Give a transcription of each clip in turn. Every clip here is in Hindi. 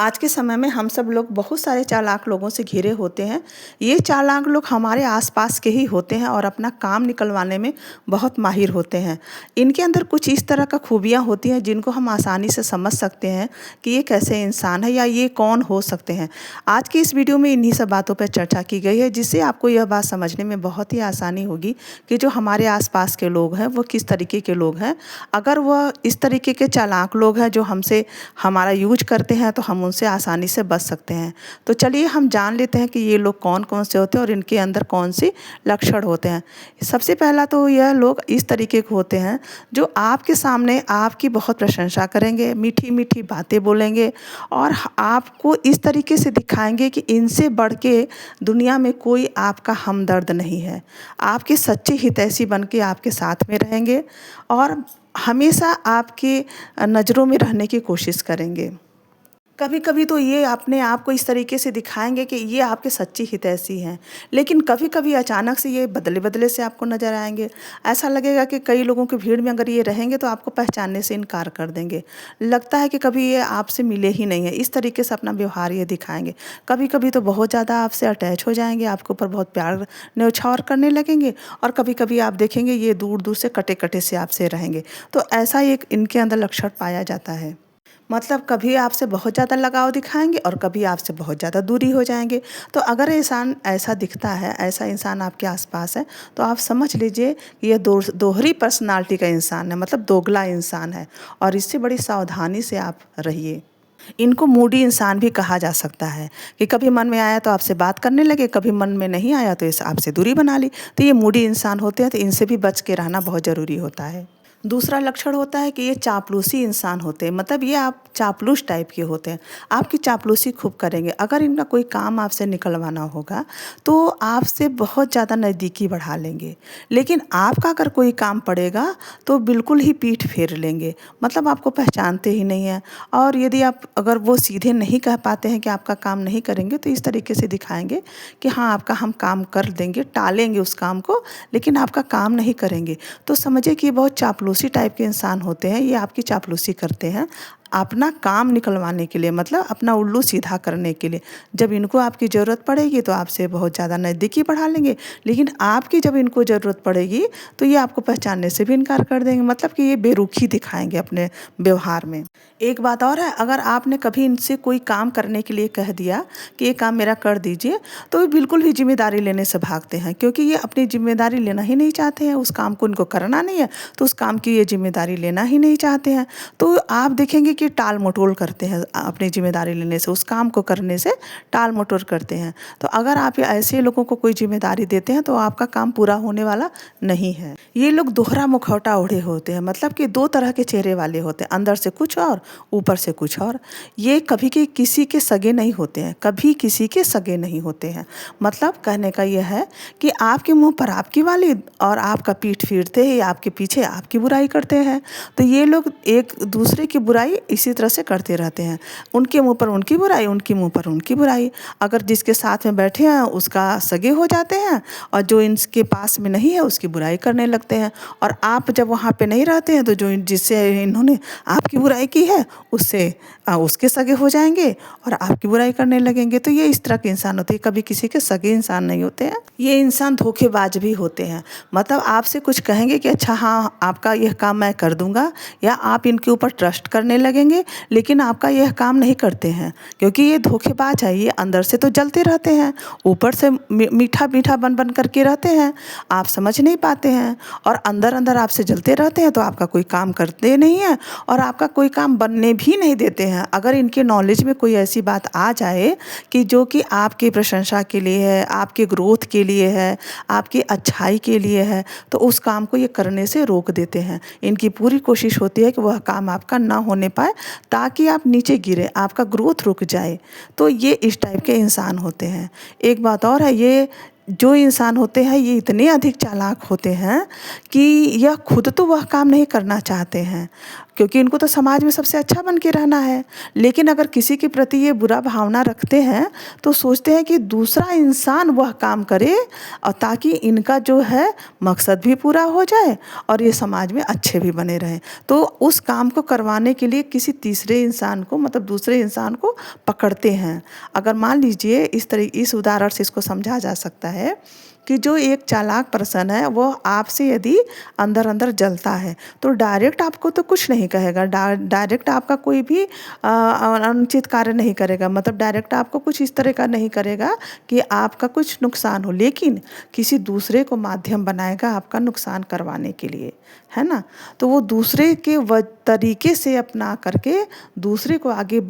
आज के समय में हम सब लोग बहुत सारे चालाक लोगों से घिरे होते हैं। ये चालाक लोग हमारे आसपास के ही होते हैं और अपना काम निकलवाने में बहुत माहिर होते हैं। इनके अंदर कुछ इस तरह का खूबियाँ होती हैं जिनको हम आसानी से समझ सकते हैं कि ये कैसे इंसान है या ये कौन हो सकते हैं। आज की इस वीडियो में इन्हीं सब बातों पर चर्चा की गई है, जिससे आपको यह बात समझने में बहुत ही आसानी होगी कि जो हमारे आसपास के लोग हैं वो किस तरीके के लोग हैं। अगर वह इस तरीके के चालाक लोग हैं जो हमसे हमारा यूज करते हैं तो हम उनसे आसानी से बच सकते हैं। तो चलिए हम जान लेते हैं कि ये लोग कौन-कौन से होते हैं और इनके अंदर कौन-सी लक्षण होते हैं। सबसे पहला तो यह लोग इस तरीके के होते हैं जो आपके सामने आपकी बहुत प्रशंसा करेंगे, मीठी-मीठी बातें बोलेंगे और आपको इस तरीके से दिखाएँगे कि इनसे बढ़ के दुनिया में कोई आपका हमदर्द नहीं है। आपके सच्चे हितैषी बन के आपके साथ में रहेंगे और हमेशा आपकी नज़रों में रहने की कोशिश करेंगे। कभी-कभी तो ये अपने आप को इस तरीके से दिखाएँगे कि ये आपके सच्चे हितैषी हैं, लेकिन कभी-कभी अचानक से ये बदले-बदले से आपको नज़र आएँगे। ऐसा लगेगा कि कई लोगों की भीड़ में अगर ये रहेंगे तो आपको पहचानने से इनकार कर देंगे। लगता है कि कभी ये आपसे मिले ही नहीं हैं, इस तरीके से अपना व्यवहार ये दिखाएँगे। कभी-कभी तो बहुत ज़्यादा आपसे अटैच हो जाएँगे, आपके ऊपर बहुत प्यार न्यौछावर करने लगेंगे और कभी-कभी आप देखेंगे ये दूर-दूर से कटे-कटे से आपसे रहेंगे। तो ऐसा एक इनके अंदर लक्षण पाया जाता है। मतलब कभी आपसे बहुत ज़्यादा लगाव दिखाएँगे और कभी आपसे बहुत ज़्यादा दूरी हो जाएँगे। तो अगर इंसान ऐसा दिखता है, ऐसा इंसान आपके आस-पास है, तो आप समझ लीजिए ये दोहरी पर्सनैलिटी का इंसान है, मतलब दोगला इंसान है और इससे बड़ी सावधानी से आप रहिए। इनको मूडी इंसान भी कहा जा सकता है कि कभी मन में आया तो आपसे बात करने लगे, कभी मन में नहीं आया तो इस आपसे दूरी बना ली। तो ये मूडी इंसान होते हैं, तो इनसे भी बच के रहना बहुत ज़रूरी होता है। दूसरा लक्षण होता है कि ये चापलूसी इंसान होते हैं, मतलब ये आप चापलूस टाइप के होते हैं, आपकी चापलूसी खूब करेंगे। अगर इनका कोई काम आपसे निकलवाना होगा तो आपसे बहुत ज़्यादा नज़दीकी बढ़ा लेंगे, लेकिन आपका अगर कोई काम पड़ेगा तो बिल्कुल ही पीठ फेर लेंगे, मतलब आपको पहचानते ही नहीं हैं। और यदि आप अगर वो सीधे नहीं कह पाते हैं कि आपका काम नहीं करेंगे तो इस तरीके से दिखाएंगे कि हाँ आपका हम काम कर देंगे, टालेंगे उस काम को, लेकिन आपका काम नहीं करेंगे। तो समझिए कि ये बहुत चापलूसी टाइप के इंसान होते हैं, ये आपकी चापलूसी करते हैं अपना काम निकलवाने के लिए, मतलब अपना उल्लू सीधा करने के लिए। जब इनको आपकी ज़रूरत पड़ेगी तो आपसे बहुत ज़्यादा नज़दीकी बढ़ा लेंगे, लेकिन आपकी जब इनको ज़रूरत पड़ेगी तो ये आपको पहचानने से भी इनकार कर देंगे, मतलब कि ये बेरुखी दिखाएंगे अपने व्यवहार में। एक बात और है, अगर आपने कभी इनसे कोई काम करने के लिए कह दिया कि ये काम मेरा कर दीजिए, तो ये बिल्कुल भी जिम्मेदारी लेने से भागते हैं, क्योंकि ये अपनी जिम्मेदारी लेना ही नहीं चाहते हैं। उस काम को इनको करना नहीं है तो उस काम की ये जिम्मेदारी लेना ही नहीं चाहते हैं। तो आप देखेंगे कि टाल मटोल करते हैं, अपनी जिम्मेदारी लेने से, उस काम को करने से टाल मटोल करते हैं। तो अगर आप ऐसे लोगों को कोई जिम्मेदारी देते हैं तो आपका काम पूरा होने वाला नहीं है। ये लोग दोहरा मुखौटा ओढ़े होते हैं, मतलब कि दो तरह के चेहरे वाले होते हैं, अंदर से कुछ और ऊपर से कुछ और। ये कभी के किसी के सगे नहीं होते हैं, कभी किसी के सगे नहीं होते हैं। मतलब कहने का यह है कि आपके मुंह पर आपकी वाली और आपका पीठ फेरते ही आपके पीछे आपकी बुराई करते हैं। तो ये लोग एक दूसरे की बुराई इसी तरह से करते रहते हैं, उनके मुंह पर उनकी बुराई, उनके मुंह पर उनकी बुराई। अगर जिसके साथ में बैठे हैं उसका सगे हो जाते हैं और जो इनके पास में नहीं है उसकी बुराई करने लगते हैं। और आप जब वहाँ पे नहीं रहते हैं तो जो जिससे इन्होंने आपकी बुराई की है उससे उसके सगे हो जाएंगे और आपकी बुराई करने लगेंगे। तो ये इस तरह के इंसान होते हैं, कभी किसी के सगे इंसान नहीं होते हैं। ये इंसान धोखेबाज भी होते हैं, मतलब आपसे कुछ कहेंगे कि अच्छा हाँ आपका यह काम मैं कर दूंगा, या आप इनके ऊपर ट्रस्ट करने लगेंगे, लेकिन आपका यह काम नहीं करते हैं, क्योंकि ये धोखेबाज है। ये अंदर से तो जलते रहते हैं, ऊपर से मीठा मीठा बन बन करके रहते हैं, आप समझ नहीं पाते हैं और अंदर अंदर आपसे जलते रहते हैं। तो आपका कोई काम करते नहीं हैं और आपका कोई काम बनने भी नहीं देते हैं। अगर इनके नॉलेज में कोई ऐसी बात आ जाए कि जो कि आपकी प्रशंसा के लिए है, आपके ग्रोथ के लिए है, आपकी अच्छाई के लिए है, तो उस काम को ये करने से रोक देते हैं। इनकी पूरी कोशिश होती है कि वह काम आपका ना होने पाए ताकि आप नीचे गिरे, आपका ग्रोथ रुक जाए। तो ये इस टाइप के इंसान होते हैं। एक बात और है, ये जो इंसान होते हैं ये इतने अधिक चालाक होते हैं कि यह खुद तो वह काम नहीं करना चाहते हैं, क्योंकि इनको तो समाज में सबसे अच्छा बन के रहना है। लेकिन अगर किसी के प्रति ये बुरा भावना रखते हैं तो सोचते हैं कि दूसरा इंसान वह काम करे और ताकि इनका जो है मकसद भी पूरा हो जाए और ये समाज में अच्छे भी बने रहें। तो उस काम को करवाने के लिए किसी तीसरे इंसान को मतलब दूसरे इंसान को पकड़ते हैं। अगर मान लीजिए इस उदाहरण से इसको समझा जा सकता है कि जो एक चालाक पर्सन है वो आपसे यदि अंदर अंदर जलता है तो डायरेक्ट आपको तो कुछ नहीं कहेगा, डायरेक्ट आपका कोई भी अनुचित कार्य नहीं करेगा, मतलब डायरेक्ट आपको कुछ इस तरह का नहीं करेगा कि आपका कुछ नुकसान हो, लेकिन किसी दूसरे को माध्यम बनाएगा आपका नुकसान करवाने के लिए, है ना। तो वो दूसरे के तरीके से अपना करके दूसरे को आगे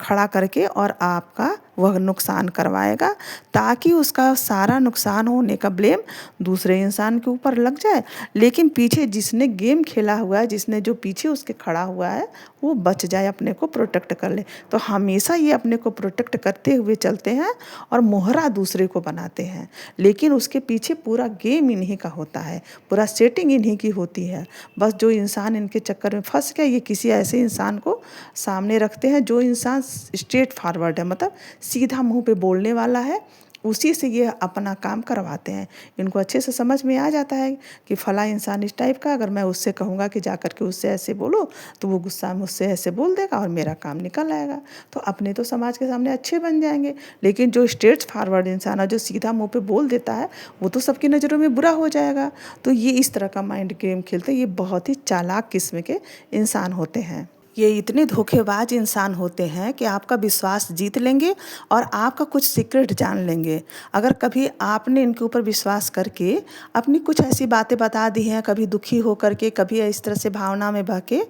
खड़ा करके और आपका वह नुकसान करवाएगा ताकि उसका सारा नुकसान होने का ब्लेम दूसरे इंसान के ऊपर लग जाए। लेकिन पीछे जिसने गेम खेला हुआ है, जिसने जो पीछे उसके खड़ा हुआ है, वो बच जाए, अपने को प्रोटेक्ट कर ले। तो हमेशा ये अपने को प्रोटेक्ट करते हुए चलते हैं और मोहरा दूसरे को बनाते हैं, लेकिन उसके पीछे पूरा गेम इन्हीं का होता है, पूरा सेटिंग इन्हीं की होती है। बस जो इंसान इनके चक्कर में फंस गया, ये किसी ऐसे इंसान को सामने रखते हैं जो इंसान स्ट्रेट फॉरवर्ड है, मतलब सीधा मुंह पे बोलने वाला है, उसी से ये अपना काम करवाते हैं। इनको अच्छे से समझ में आ जाता है कि फला इंसान इस टाइप का, अगर मैं उससे कहूँगा कि जा कर के उससे ऐसे बोलो तो वो गुस्सा में उससे ऐसे बोल देगा और मेरा काम निकल आएगा। तो अपने तो समाज के सामने अच्छे बन जाएंगे, लेकिन जो स्ट्रेट फॉरवर्ड इंसान है, जो सीधा मुँह पे बोल देता है, वो तो सबकी नज़रों में बुरा हो जाएगा। तो ये इस तरह का माइंड गेम खेलते हैं। ये बहुत ही चालाक किस्म के इंसान होते हैं। ये इतने धोखेबाज इंसान होते हैं कि आपका विश्वास जीत लेंगे और आपका कुछ सीक्रेट जान लेंगे। अगर कभी आपने इनके ऊपर विश्वास करके अपनी कुछ ऐसी बातें बता दी हैं, कभी दुखी हो करके, कभी इस तरह से भावना में बहके,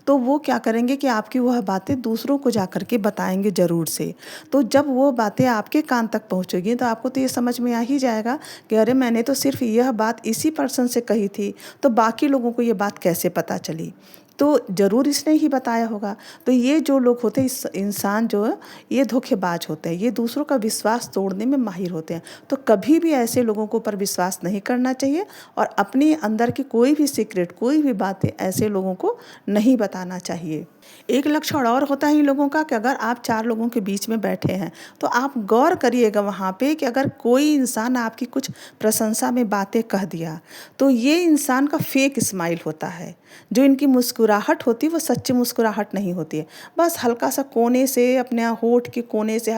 तो वो क्या करेंगे कि आपकी वह बातें दूसरों को जा कर के बताएंगे ज़रूर से। तो जब वो बातें आपके कान तक पहुँचेगी तो आपको तो ये समझ में आ ही जाएगा कि अरे मैंने तो सिर्फ यह बात इसी पर्सन से कही थी, तो बाकी लोगों को ये बात कैसे पता चली, तो ज़रूर इसने ही बताया होगा। तो ये जो लोग होते हैं, इस इंसान जो है, ये धोखेबाज होते हैं, ये दूसरों का विश्वास तोड़ने में माहिर होते हैं। तो कभी भी ऐसे लोगों को ऊपर विश्वास नहीं करना चाहिए और अपने अंदर की कोई भी सीक्रेट, कोई भी बातें ऐसे लोगों को नहीं बताना चाहिए। एक लक्षण और होता है इन लोगों का कि अगर आप 4 लोगों के बीच में बैठे हैं तो आप गौर करिएगा वहाँ पे कि अगर कोई इंसान आपकी कुछ प्रशंसा में बातें कह दिया तो ये इंसान का फेक स्माइल होता है। जो इनकी मुस्कुराहट होती है वो सच्ची मुस्कुराहट नहीं होती है, बस हल्का सा कोने से अपने होठ के कोने से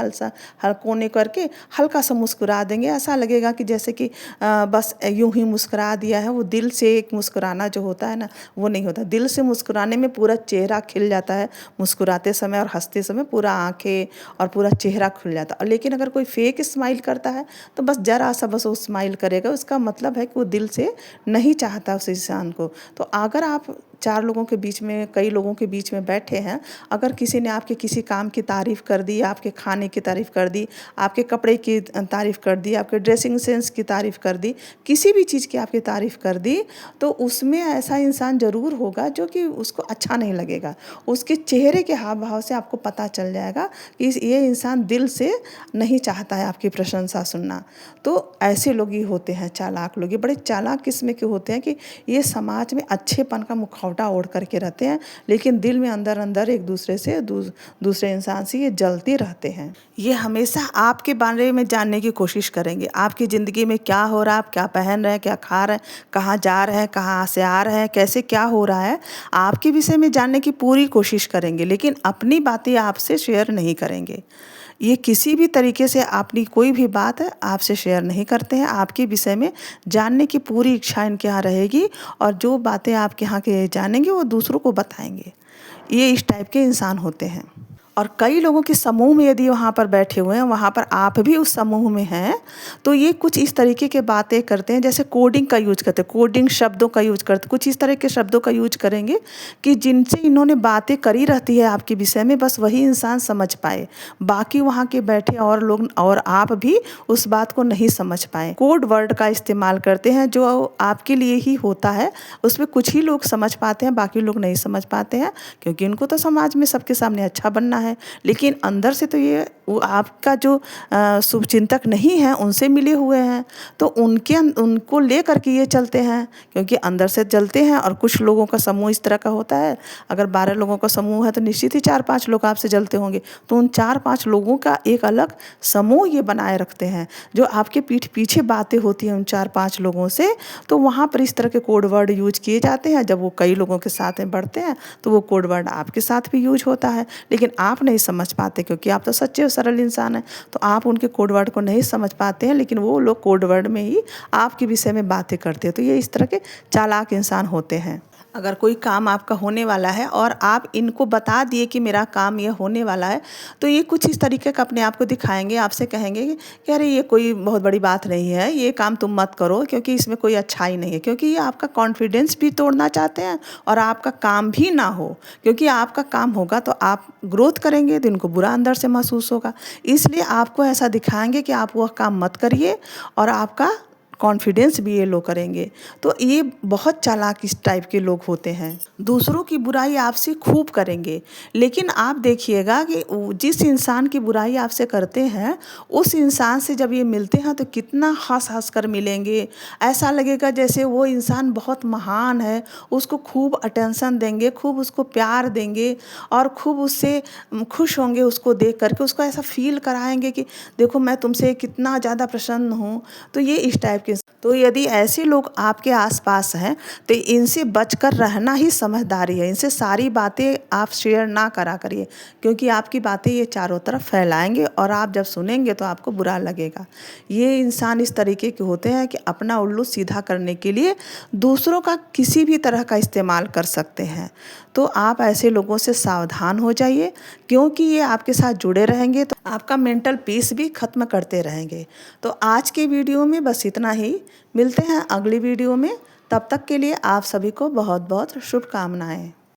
कोने करके हल्का सा मुस्कुरा देंगे। ऐसा लगेगा कि जैसे कि बस यूं ही मुस्कुरा दिया है। वो दिल से एक मुस्कुराना जो होता है ना, वो नहीं होता। दिल से मुस्कुराने में पूरा चेहरा खिल जाता है, मुस्कुराते समय और हंसते समय पूरा आंखें और पूरा चेहरा खुल जाता है। लेकिन अगर कोई फेक स्माइल करता है तो बस जरा सा बस वो स्माइल करेगा, उसका मतलब है कि वो दिल से नहीं चाहता उस इंसान को। तो अगर आप 4 लोगों के बीच में, कई लोगों के बीच में बैठे हैं, अगर किसी ने आपके किसी काम की तारीफ़ कर दी, आपके खाने की तारीफ़ कर दी, आपके कपड़े की तारीफ़ कर दी, आपके ड्रेसिंग सेंस की तारीफ़ कर दी, किसी भी चीज़ की आपकी तारीफ़ कर दी, तो उसमें ऐसा इंसान ज़रूर होगा जो कि उसको अच्छा नहीं लगेगा। उसके चेहरे के हाव भाव से आपको पता चल जाएगा कि ये इंसान दिल से नहीं चाहता है आपकी प्रशंसा सुनना। तो ऐसे लोग ही होते हैं चालाक लोग। ये बड़े चालाक किस्म के होते हैं कि ये समाज में अच्छेपन का मुखौटा ओढ़ करके रहते हैं, लेकिन दिल में अंदर अंदर एक दूसरे से दूसरे इंसान से ये जलते रहते हैं। ये हमेशा आपके बारे में जानने की कोशिश करेंगे, आपकी ज़िंदगी में क्या हो रहा है, आप क्या पहन रहे हैं, क्या खा रहे हैं, कहाँ जा रहे हैं, कहाँ से आ रहे हैं, कैसे क्या हो रहा है, आपके विषय में जानने की पूरी कोशिश करेंगे, लेकिन अपनी बातें आपसे शेयर नहीं करेंगे। ये किसी भी तरीके से अपनी कोई भी बात है आपसे शेयर नहीं करते हैं। आपके विषय में जानने की पूरी इच्छा इनके यहाँ रहेगी और जो बातें आपके यहाँ के जानेंगे वो दूसरों को बताएंगे। ये इस टाइप के इंसान होते हैं। और कई लोगों के समूह में यदि वहाँ पर बैठे हुए हैं, वहाँ पर आप भी उस समूह में हैं, तो ये कुछ इस तरीके के बातें करते हैं, जैसे कोडिंग का यूज करते हैं, कोडिंग शब्दों का यूज करते हैं, कुछ इस तरह के शब्दों का यूज करेंगे कि जिनसे इन्होंने बातें करी रहती है आपके विषय में, बस वही इंसान समझ पाए, बाकी वहाँ के बैठे और लोग और आप भी उस बात को नहीं समझ पाए। कोड वर्ड का इस्तेमाल करते हैं जो आपके लिए ही होता है, उसमें कुछ ही लोग समझ पाते हैं, बाकी लोग नहीं समझ पाते हैं, क्योंकि इनको तो समाज में सबके सामने अच्छा बनना है। है, लेकिन अंदर से तो ये वो आपका जो शुभचिंतक नहीं है उनसे मिले हुए हैं, तो उनको लेकर के ये चलते हैं, क्योंकि अंदर से चलते हैं। और कुछ लोगों का समूह इस तरह का होता है, अगर 12 लोगों का समूह है तो निश्चित ही 4-5 लोग आपसे जलते होंगे, तो उन 4-5 लोगों का एक अलग समूह ये बनाए रखते हैं, जो आपके पीठ पीछे बातें होती हैं उन 4-5 लोगों से, तो वहाँ पर इस तरह के कोड वर्ड यूज किए जाते हैं। जब वो कई लोगों के साथ में बढ़ते हैं तो वो कोड वर्ड आपके साथ भी यूज होता है, लेकिन आप नहीं समझ पाते, क्योंकि आप तो सच्चे और सरल इंसान हैं, तो आप उनके कोड वर्ड को नहीं समझ पाते हैं, लेकिन वो लोग कोड वर्ड में ही आपके विषय में बातें करते हैं। तो ये इस तरह के चालाक इंसान होते हैं। अगर कोई काम आपका होने वाला है और आप इनको बता दिए कि मेरा काम ये होने वाला है, तो ये कुछ इस तरीके का अपने आप को दिखाएँगे, आपसे कहेंगे कि अरे ये कोई बहुत बड़ी बात नहीं है, ये काम तुम मत करो, क्योंकि इसमें कोई अच्छाई नहीं है। क्योंकि ये आपका कॉन्फिडेंस भी तोड़ना चाहते हैं और आपका काम भी ना हो, क्योंकि आपका काम होगा तो आप ग्रोथ करेंगे, तो इनको बुरा अंदर से महसूस होगा। इसलिए आपको ऐसा दिखाएँगे कि आप वह काम मत करिए और आपका कॉन्फिडेंस भी ये लो करेंगे। तो ये बहुत चालाक इस टाइप के लोग होते हैं। दूसरों की बुराई आपसे खूब करेंगे, लेकिन आप देखिएगा कि जिस इंसान की बुराई आपसे करते हैं, उस इंसान से जब ये मिलते हैं तो कितना हँस-हँस कर मिलेंगे। ऐसा लगेगा जैसे वो इंसान बहुत महान है, उसको खूब अटेंशन देंगे, खूब उसको प्यार देंगे और खूब उससे खुश होंगे उसको देख कर के, उसको ऐसा फ़ील कराएँगे कि देखो मैं तुमसे कितना ज़्यादा प्रसन्न हूँ। तो ये इस टाइप तो यदि ऐसे लोग आपके आसपास हैं तो इनसे बचकर रहना ही समझदारी है। इनसे सारी बातें आप शेयर ना करा करिए, क्योंकि आपकी बातें ये चारों तरफ फैलाएंगे और आप जब सुनेंगे तो आपको बुरा लगेगा। ये इंसान इस तरीके के होते हैं कि अपना उल्लू सीधा करने के लिए दूसरों का किसी भी तरह का इस्तेमाल कर सकते हैं। तो आप ऐसे लोगों से सावधान हो जाइए, क्योंकि ये आपके साथ जुड़े रहेंगे तो आपका मेंटल पीस भी खत्म करते रहेंगे। तो आज के वीडियो में बस इतना ही। मिलते हैं अगली वीडियो में, तब तक के लिए आप सभी को बहुत बहुत शुभकामनाएं।